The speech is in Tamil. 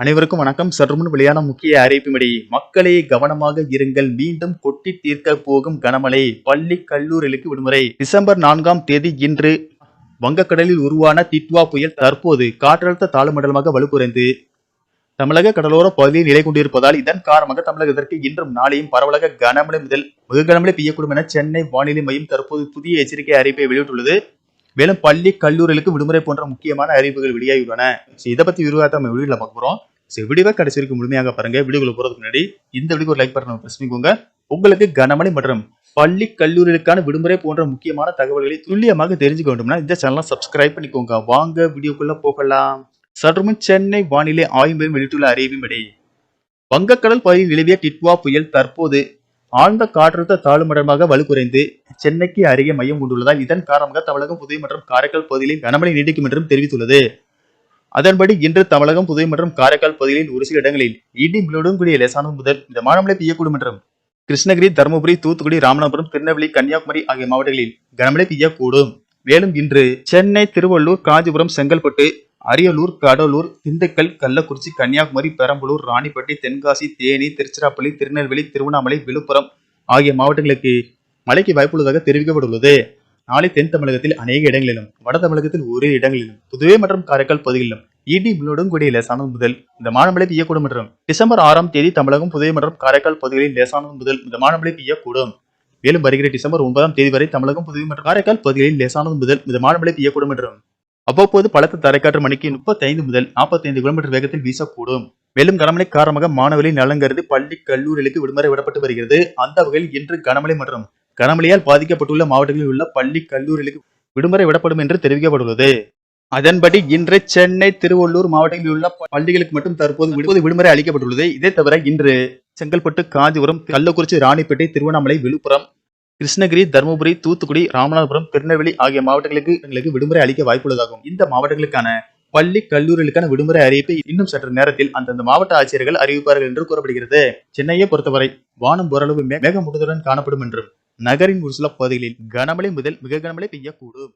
அனைவருக்கும் வணக்கம். சற்றுமுன் வெளியான முக்கிய அறிவிப்பின்படி மக்களே கவனமாக இருங்கள், மீண்டும் கொட்டி தீர்க்க போகும் கனமழை, பள்ளி கல்லூரிகளுக்கு விடுமுறை. டிசம்பர் 4ஆம் தேதி இன்று வங்கக்கடலில் உருவான டிட்வா புயல் தற்போது காற்றழுத்த தாழ்வு மண்டலமாக வலுக்குறைந்து தமிழக கடலோர பகுதியில் நிலை கொண்டிருப்பதால் இதன் காரணமாக தமிழகத்திற்கு இன்றும் நாளையும் பரவலாக கனமழை முதல் மிக கனமழை பெய்யக்கூடும் என சென்னை வானிலை மையம் தற்போது புதிய எச்சரிக்கை அறிவிப்பை வெளியிட்டுள்ளது. மேலும் பள்ளி கல்லூரிகளுக்கு விடுமுறை போன்ற முக்கியமான அறிவிப்புகள் வெளியாகியுள்ளன. இதை பத்தி விரிவாக நம்ம வீடியோல பார்க்க போறோம். வீடியோவை கடைசி வரைக்கும் முழுமையாக பாருங்க. வீடியோக்குள்ள போறதுக்கு முன்னாடி இந்த வீடியோக்கு ஒரு லைக் பட்டன் பிரஸ் பண்ணிக்கோங்க. உங்களுக்கு கனமழை மற்றும் பள்ளி கல்லூரிகளுக்கான விடுமுறை போன்ற முக்கியமான தகவல்களை துல்லியமாக தெரிஞ்சுக்க வேண்டும்னா இந்த சேனலை சப்ஸ்கிரைப் பண்ணிக்கோங்க. வாங்க வீடியோக்குள்ள போகலாம். சற்றுமுன் சென்னை வானிலை ஆய்வு மையம் வெளியிட்டுள்ள அறிவிப்பின்படி வங்கக்கடல் பகுதியில் நிலவிய டிட்வா புயல் தற்போது ஆழ்ந்த காற்றழுத்த தாழ்வு மண்டலமாக வலுக்குறைந்து சென்னைக்கு அருகே மையம் கொண்டுள்ளதால் இதன் காரணமாக தமிழகம், புதுவை மற்றும் காரைக்கால் பகுதிகளில் கனமழை நீடிக்கும் என்றும் தெரிவித்துள்ளது. அதன்படி இன்று தமிழகம், புதுவை மற்றும் காரைக்கால் பகுதிகளில் ஒரு சில இடங்களில் இடி மின்னலுடன் கூடிய லேசானது முதல் மிதமான மழை பெய்யக்கூடும் என்றும் கிருஷ்ணகிரி, தருமபுரி, தூத்துக்குடி, ராமநாதபுரம், திருநெல்வேலி, கன்னியாகுமரி ஆகிய மாவட்டங்களில் கனமழை பெய்யக்கூடும். மேலும் இன்று சென்னை, திருவள்ளூர், காஞ்சிபுரம், செங்கல்பட்டு, அரியலூர், கடலூர், திண்டுக்கல், கள்ளக்குறிச்சி, கன்னியாகுமரி, பெரம்பலூர், ராணிப்பேட்டை, தென்காசி, தேனி, திருச்சிராப்பள்ளி, திருநெல்வேலி, திருவண்ணாமலை, விழுப்புரம் ஆகிய மாவட்டங்களுக்கு மழைக்கு வாய்ப்புள்ளதாக தெரிவிக்கப்பட்டுள்ளது. நாளை தென் தமிழகத்தில் அநேக இடங்களிலும், வட தமிழகத்தில் ஒரு இடங்களிலும், புதுவை மற்றும் காரைக்கால் பகுதிகளிலும் இடி மின்னலுடன் கூடிய லேசானது முதல் மிதமான மழை பெய்யக்கூடும் என்றும் டிசம்பர் 6ஆம் தேதி தமிழகம், புதுவை மற்றும் காரைக்கால் பகுதிகளில் லேசானது முதல் மிதமான மழை பெய்யக்கூடும். மேலும் வருகிற டிசம்பர் 9ஆம் தேதி வரை தமிழகம், புதுவை மற்றும் காரைக்கால் பகுதிகளில் லேசானது முதல் மிதமான மழை பெய்யக்கூடும் என்றும் அவ்வப்போது பலத்த தரைக்காற்று மணிக்கு 35 முதல் 45 கிலோமீட்டர் வேகத்தில் வீசக்கூடும். மேலும் கனமழை காரணமாக மாணவர்களின் நலன் கருதி பள்ளி கல்லூரிகளுக்கு விடுமுறை விடப்பட்டு வருகிறது. அந்த வகையில் இன்று கனமழை மற்றும் கனமழையால் பாதிக்கப்பட்டுள்ள மாவட்டங்களில் உள்ள பள்ளி கல்லூரிகளுக்கு விடுமுறை விடப்படும் என்று தெரிவிக்கப்பட்டுள்ளது. அதன்படி இன்று சென்னை, திருவள்ளூர் மாவட்டங்களில் உள்ள பள்ளிகளுக்கு மட்டும் தற்போது விடுமுறை அளிக்கப்பட்டுள்ளது. இதை தவிர இன்று செங்கல்பட்டு, காஞ்சிபுரம், கள்ளக்குறிச்சி, ராணிப்பேட்டை, திருவண்ணாமலை, விழுப்புரம், கிருஷ்ணகிரி, தருமபுரி, தூத்துக்குடி, ராமநாதபுரம், திருநெல்வேலி ஆகிய மாவட்டங்களுக்கு விடுமுறை அளிக்க வாய்ப்புள்ளதாகும். இந்த மாவட்டங்களுக்கான பள்ளி கல்லூரிகளுக்கான விடுமுறை அறிவிப்பை இன்னும் சற்று நேரத்தில் அந்தந்த மாவட்ட ஆட்சியர்கள் அறிவிப்பார்கள் என்று கூறப்படுகிறது. சென்னையை பொறுத்தவரை வானம் ஓரளவு மேகமூட்டத்துடன் காணப்படும் என்றும் நகரின் ஒரு சில பகுதிகளில் கனமழை முதல் மிக கனமழை பெய்யக்கூடும்.